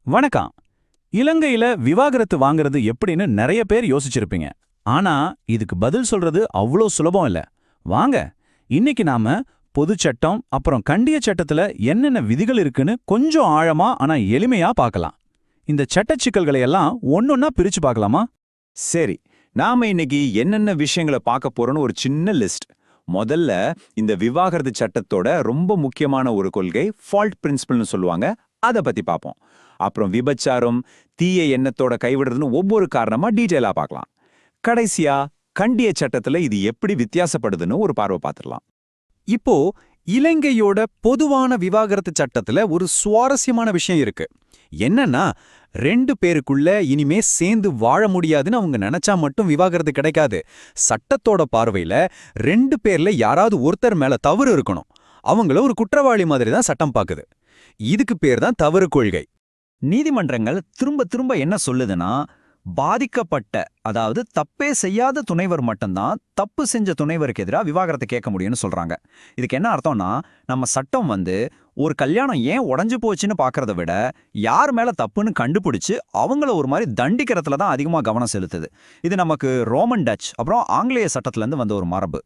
வணக்கம். இலங்கையில விவாகரத்து வாங்குறது எப்படின்னு நிறைய பேர் யோசிச்சிருப்பீங்க. ஆனா இதுக்கு பதில் சொல்றது அவ்வளோ சுலபம் இல்ல. வாங்க, இன்னைக்கு நாம பொதுச் சட்டம் அப்புறம் கண்டிய சட்டத்துல என்னென்ன விதிகள் இருக்குன்னு கொஞ்சம் ஆழமா ஆனா எளிமையா பார்க்கலாம். இந்த சட்டச் சிக்கல்களை எல்லாம் ஒன்னொன்னா பிரிச்சு பார்க்கலாமா? சரி, நாம இன்னைக்கு என்னென்ன விஷயங்களை பார்க்க போறோம்னு ஒரு சின்ன லிஸ்ட். முதல்ல இந்த விவாகரத்து சட்டத்தோட ரொம்ப முக்கியமான ஒரு கொள்கை ஃபால்ட் பிரின்சிபல்னு சொல்லுவாங்க, அதை பத்தி பார்ப்போம். அப்புறம் விபச்சாரம், தீய எண்ணத்தோட கைவிடுறதுன்னு ஒவ்வொரு காரணமா டீட்டெயிலா பார்க்கலாம். கடைசியா கண்டிய சட்டத்துல இது எப்படி வித்தியாசப்படுதுன்னு ஒரு பார்வை பார்த்துடலாம். இப்போ இலங்கையோட பொதுவான விவாகரத்து சட்டத்துல ஒரு சுவாரஸ்யமான விஷயம் இருக்கு. என்னன்னா, ரெண்டு பேருக்குள்ள இனிமே சேர்ந்து வாழ முடியாதுன்னு அவங்க நினைச்சா மட்டும் விவாகரத்து கிடைக்காது. சட்டத்தோட பார்வையில ரெண்டு பேர்ல யாராவது ஒருத்தர் மேல தவறு இருக்கணும். அவங்கள ஒரு குற்றவாளி மாதிரி தான் சட்டம் பாக்குது. இதுக்கு பேர் தான் தவறு கொள்கை. நீதிமன்றங்கள் திரும்ப திரும்ப என்ன சொல்லுதுன்னா, பாதிக்கப்பட்ட அதாவது தப்பே செய்யாத துணைவர் மட்டும்தான் தப்பு செஞ்ச துணைவருக்கு எதிராக விவாகரத்தை கேட்க முடியும்னு சொல்றாங்க. இதுக்கு என்ன அர்த்தம்னா, நம்ம சட்டம் ஒரு கல்யாணம் ஏன் உடஞ்சு போச்சுன்னு பார்க்கறத விட யார் மேல தப்புன்னு கண்டுபிடிச்சு அவங்கள ஒரு மாதிரி தண்டிக்கிறதுல தான் அதிகமா கவனம் செலுத்துது. இது நமக்கு ரோமன் டச் அப்புறம் ஆங்கிலேய சட்டத்திலேருந்து வந்த ஒரு மரபு.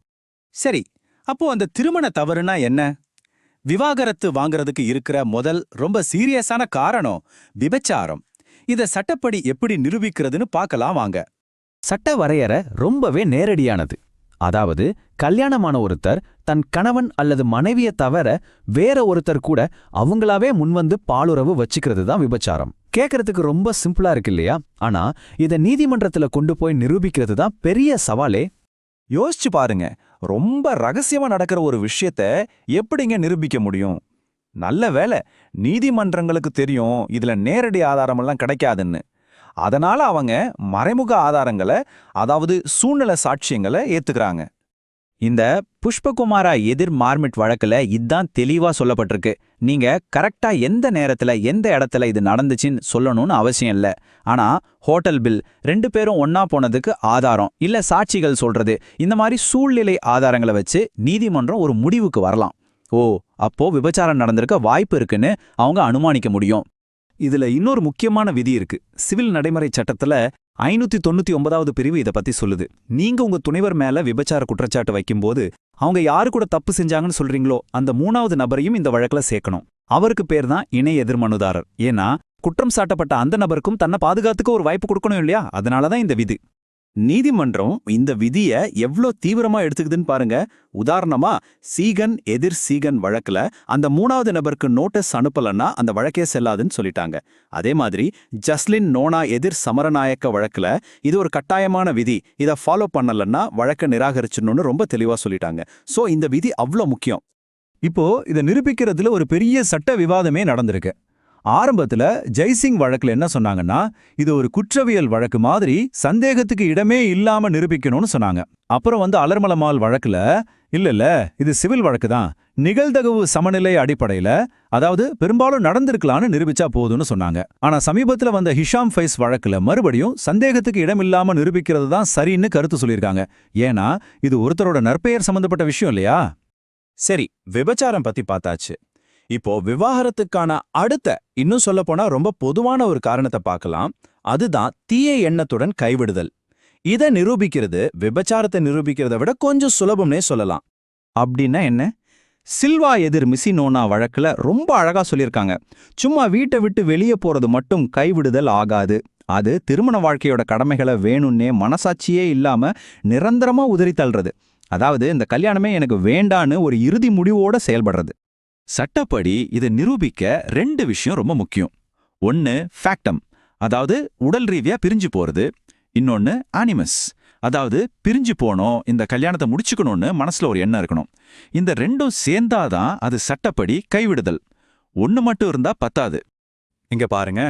சரி, அப்போ அந்த திருமண தவறுனா என்ன? விவாகரத்து வாங்குறதுக்கு இருக்கிற முதல் ரொம்ப சீரியஸான காரணம் விபச்சாரம். இத சட்டப்படி எப்படி நிரூபிக்கிறதுன்னு பார்க்கலாம் வாங்க. சட்ட வரையறை ரொம்பவே நேரடியானது. அதாவது, கல்யாணமான ஒருத்தர் தன் கணவன் அல்லது மனைவியை தவிர வேற ஒருத்தர் கூட அவங்களாவே முன்வந்து பாலுறவு வச்சுக்கிறது தான் விபச்சாரம். கேட்கறதுக்கு ரொம்ப சிம்பிளா இருக்கு இல்லையா? ஆனா இதை நீதிமன்றத்துல கொண்டு போய் நிரூபிக்கிறது தான் பெரிய சவாலே. யோசிச்சு பாருங்க, ரொம்ப ரகசியமா நடக்கிற ஒரு விஷயத்த எப்படிங்க நிரூபிக்க முடியும்? நல்ல வேளை, நீதிமன்றங்களுக்கு தெரியும் இதுல நேரடி ஆதாரமெல்லாம் கிடைக்காதுன்னு. அதனால அவங்க மறைமுக ஆதாரங்களை, அதாவது சூழ்நிலை சாட்சியங்களை ஏத்துக்கிறாங்க. இந்த புஷ்பகுமாரா எதிர் மார்மிட் வழக்குல இதான் தெளிவா சொல்லப்பட்டிருக்கு. நீங்க கரெக்டா எந்த நேரத்துல எந்த இடத்துல இது நடந்துச்சுன்னு சொல்லணும்னு அவசியம் இல்ல. ஆனா ஹோட்டல் பில், ரெண்டு பேரும் ஒன்னா போனதுக்கு ஆதாரம் இல்ல சாட்சிகள் சொல்றது, இந்த மாதிரி சூழ்நிலை ஆதாரங்களை வச்சு நீதிமன்றம் ஒரு முடிவுக்கு வரலாம். ஓ, அப்போ விபச்சாரம் நடந்திருக்க வாய்ப்பு இருக்குன்னு அவங்க அனுமானிக்க முடியும். இதுல இன்னொரு முக்கியமான விதி இருக்கு. சிவில் நடைமுறை சட்டத்துல 599வது பிரிவு இத பத்தி சொல்லுது. நீங்க உங்க துணைவர் மேல விபச்சார குற்றச்சாட்டு வைக்கும்போது அவங்க யாரு கூட தப்பு செஞ்சாங்கன்னு சொல்றீங்களோ அந்த மூணாவது நபரையும் இந்த வழக்குல சேர்க்கணும். அவருக்கு பேர் தான் இணை எதிர்மனுதாரர். ஏன்னா குற்றம் சாட்டப்பட்ட அந்த நபருக்கும் தன்னை பாதுகாத்துக்க ஒரு வாய்ப்பு கொடுக்கணும் இல்லையா? அதனாலதான் இந்த விதி. நீதிமன்றம் இந்த விதிய எவ்ளோ தீவிரமா எடுத்துக்குதுன்னு பாருங்க. உதாரணமா, சீகன் எதிர் சீகன் வழக்குல அந்த மூணாவது நபருக்கு நோட்டீஸ் அனுப்பலன்னா அந்த வழக்கே செல்லாதுன்னு சொல்லிட்டாங்க. அதே மாதிரி ஜஸ்லின் நோனா எதிர் சமரநாயக்க வழக்குல இது ஒரு கட்டாயமான விதி, இதை ஃபாலோ பண்ணலன்னா வழக்க நிராகரிச்சிடணும்னு ரொம்ப தெளிவா சொல்லிட்டாங்க. சோ இந்த விதி அவ்வளோ முக்கியம். இப்போ இதை நிரூபிக்கிறதுல ஒரு பெரிய சட்ட விவாதமே நடந்திருக்கு. ஆரம்பத்துல ஜெய்சிங் வழக்குல என்ன சொன்னாங்கன்னா, இது ஒரு குற்றவியல் வழக்கு மாதிரி சந்தேகத்துக்கு இடமே இல்லாம நிரூபிக்கணும்னு சொன்னாங்க. அப்புறம் அலர்மலமால் வழக்குல இல்ல இது சிவில் வழக்கு தான், நிகழ்தகவு சமநிலை அடிப்படையில, அதாவது பெரும்பாலும் நடந்திருக்கலான்னு நிரூபிச்சா போதும்னு சொன்னாங்க. ஆனா சமீபத்துல வந்த ஹிஷாம் ஃபைஸ் வழக்குல மறுபடியும் சந்தேகத்துக்கு இடமில்லாம நிரூபிக்கிறது தான் சரின்னு கருத்து சொல்லியிருக்காங்க. ஏன்னா இது ஒருத்தரோட நற்பெயர் சம்பந்தப்பட்ட விஷயம் இல்லையா? சரி, விபச்சாரம் பத்தி பார்த்தாச்சு. இப்போ விவாகரத்துக்கான அடுத்த, இன்னும் சொல்ல போனா ரொம்ப பொதுவான ஒரு காரணத்தை பார்க்கலாம். அதுதான் தீய எண்ணத்துடன் கைவிடுதல். இதை நிரூபிக்கிறது விபச்சாரத்தை நிரூபிக்கிறத விட கொஞ்சம் சுலபம்னே சொல்லலாம். அப்படின்னா என்ன? சில்வா எதிர் மிசினோனா வழக்குல ரொம்ப அழகா சொல்லியிருக்காங்க. சும்மா வீட்டை விட்டு வெளியே போறது மட்டும் கைவிடுதல் ஆகாது. அது திருமண வாழ்க்கையோட கடமைகளை வேணும்னே மனசாட்சியே இல்லாம நிரந்தரமா உதறி தள்ளுறது. அதாவது இந்த கல்யாணமே எனக்கு வேண்டான்னு ஒரு இறுதி முடிவோட செயல்படுறது. சட்டப்படி இதை நிரூபிக்க ரெண்டு விஷயம் ரொம்ப முக்கியம். ஒன்னு ஃபேக்டம், அதாவது உடல் ரீதியா பிரிஞ்சு போறது. இன்னொன்னு ஆனிமஸ், அதாவது பிரிஞ்சு போனோம், இந்த கல்யாணத்தை முடிச்சுக்கணும்னு மனசுல ஒரு எண்ணம் இருக்கணும். இந்த ரெண்டும் சேர்ந்தாதான் அது சட்டப்படி கைவிடுதல். ஒன்னு மட்டும் இருந்தா பத்தாது. இங்க பாருங்க,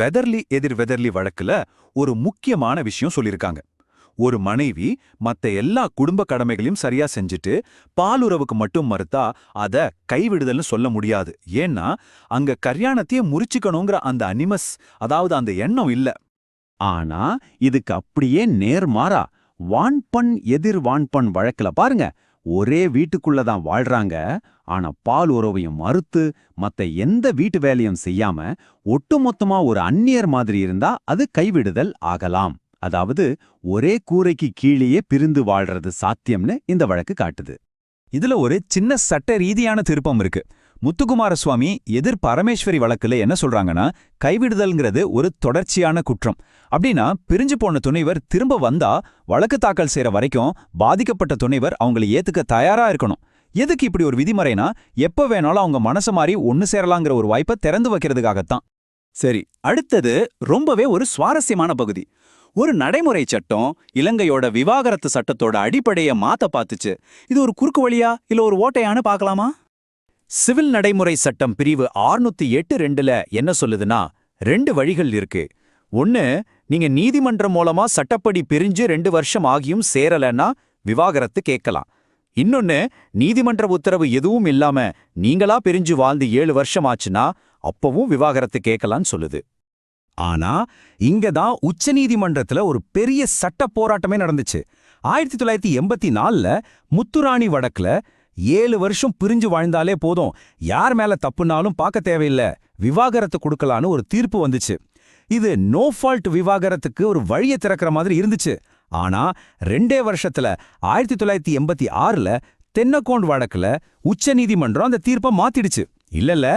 வெதர்லி எதிர் வெதர்லி வழக்குல ஒரு முக்கியமான விஷயம் சொல்லியிருக்காங்க. ஒரு மனைவி மத்த எல்லா குடும்ப கடமைகளையும் சரியா செஞ்சுட்டு பாலுறவுக்கு மட்டும் மறுத்தா அத கைவிடுதல்னு சொல்ல முடியாது. ஏன்னா அங்க கல்யாணத்தையே முறிச்சுக்கணுங்கிற அந்த அனிமஸ், அதாவது அந்த எண்ணம் இல்ல. ஆனா இதுக்கு அப்படியே நேர்மாறா வான்பண் எதிர் வான்பண் வழக்குல பாருங்க, ஒரே வீட்டுக்குள்ள தான் வாழ்றாங்க, ஆனா பால் உறவையும் மறுத்து மத்த எந்த வீட்டு வேலையும் செய்யாம ஒட்டுமொத்தமா ஒரு அந்நியர் மாதிரி இருந்தா அது கைவிடுதல் ஆகலாம். அதாவது ஒரே கூரைக்கு கீழேயே பிரிந்து வாழ்றது சாத்தியம்னு இந்த வழக்கு காட்டுது. இதுல ஒரு சின்ன சட்ட ரீதியான திருப்பம் இருக்கு. முத்துக்குமார சுவாமி எதிர் பரமேஸ்வரி வழக்குல என்ன சொல்றாங்கன்னா, கைவிடுதல்ங்கிறது ஒரு தொடர்ச்சியான குற்றம். அப்படின்னா பிரிஞ்சு போன துணைவர் திரும்ப வந்தா வழக்கு தாக்கல் செய்யற வரைக்கும் பாதிக்கப்பட்ட துணைவர் அவங்களை ஏத்துக்க தயாரா இருக்கணும். எதுக்கு இப்படி ஒரு விதிமுறைனா, எப்ப வேணாலும் அவங்க மனசு மாறி ஒன்னு சேரலாங்கிற ஒரு வாய்ப்பை திறந்து வைக்கிறதுக்காகத்தான். சரி, அடுத்தது ரொம்பவே ஒரு சுவாரஸ்யமான பகுதி. ஒரு நடைமுறை சட்டம் இலங்கையோட விவாகரத்து சட்டத்தோட அடிப்படையை மாத்த பார்த்துச்சு. இது ஒரு குறுக்கு வழியா இல்ல ஒரு ஓட்டையான்னு பார்க்கலாமா? சிவில் நடைமுறை சட்டம் பிரிவு 608(2)ல என்ன சொல்லுதுன்னா, 2 வழிகள் இருக்கு. ஒன்னு, நீங்க நீதிமன்றம் மூலமா சட்டப்படி பிரிஞ்சு 2 வருஷம் ஆகியும் சேரலன்னா விவாகரத்து கேட்கலாம். இன்னொன்னு, நீதிமன்ற உத்தரவு எதுவும் இல்லாம நீங்களா பிரிஞ்சு வாழ்ந்து 7 வருஷம் ஆச்சுன்னா அப்பவும் விவாகரத்து கேட்கலான்னு சொல்லுது. ஆனா இங்கதான் உச்சநீதிமன்றத்துல ஒரு பெரிய சட்ட போராட்டமே நடந்துச்சு. 1984ல முத்துராணி வழக்குல 7 வருஷம் பிரிஞ்சு வாழ்ந்தாலே போதும், யார் மேல தப்புனாலும் பார்க்க தேவையில்ல, விவாகரத்து கொடுக்கலான்னு ஒரு தீர்ப்பு வந்துச்சு. இது நோ ஃபால்ட் விவாகரத்துக்கு ஒரு வழியை திறக்கிற மாதிரி இருந்துச்சு. ஆனா 2 வருஷத்துல 1986ல தென்னக்கோண்ட் வழக்குல உச்சநீதிமன்றம் அந்த தீர்ப்பை மாத்திடுச்சு. இல்லல்ல,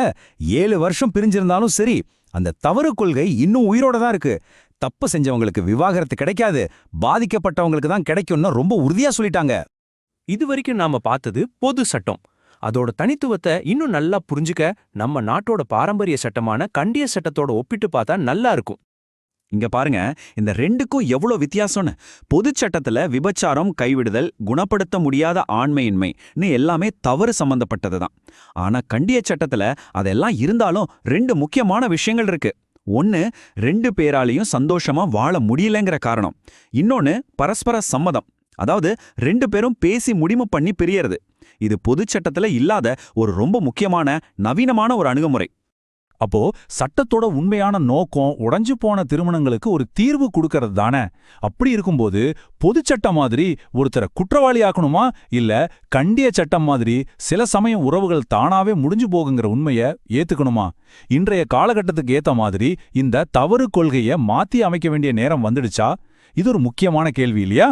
7 வருஷம் பிரிஞ்சிருந்தாலும் சரி, அந்த தவறு கொள்கை இன்னும் உயிரோட தான் இருக்கு. தப்பு செஞ்சவங்களுக்கு விவாகரத்து கிடைக்காது, பாதிக்கப்பட்டவங்களுக்கு தான் கிடைக்கும்னு ரொம்ப உறுதியா சொல்லிட்டாங்க. இதுவரைக்கும் நாம பார்த்தது பொது சட்டம். அதோட தனித்துவத்தை இன்னும் நல்லா புரிஞ்சுக்க நம்ம நாட்டோட பாரம்பரிய சட்டமான கண்டிய சட்டத்தோட ஒப்பிட்டு பார்த்தா நல்லா இருக்கும். இங்க பாருங்க, இந்த ரெண்டுக்கும் எவ்வளவு வித்தியாசம்னு. பொது சட்டத்துல விபச்சாரம், கைவிடுதல், குணப்படுத்த முடியாத ஆண்மையின்மைன்னு எல்லாமே தவறு சம்பந்தப்பட்டதுதான். ஆனா கண்டிய சட்டத்துல அதெல்லாம் இருந்தாலும் 2 முக்கியமான விஷயங்கள் இருக்கு. ஒன்னு, 2 பேராலையும் சந்தோஷமா வாழ முடியலங்கிற காரணம். இன்னொன்னு, பரஸ்பர சம்மதம். அதாவது 2 பேரும் பேசி முடிவு பண்ணி பிரியறது. இது பொது சட்டத்துல இல்லாத ஒரு ரொம்ப முக்கியமான நவீனமான ஒரு அணுகுமுறை. அப்போ சட்டத்தோட உண்மையான நோக்கம் உடைஞ்சு போன திருமணங்களுக்கு ஒரு தீர்வு கொடுக்கறது தானே. அப்படி இருக்கும்போது பொது சட்டம் மாதிரி ஒருத்தரை குற்றவாளியாக்கணுமா, இல்ல கண்டிய சட்டம் மாதிரி சில சமயம் உறவுகள் தானாவே முடிஞ்சு போகுங்கிற உண்மையை ஏத்துக்கணுமா? இன்றைய காலகட்டத்துக்கு ஏத்த மாதிரி இந்த தவறு கொள்கையை மாத்தி அமைக்க வேண்டிய நேரம் வந்துடுச்சா? இது ஒரு முக்கியமான கேள்வி இல்லையா?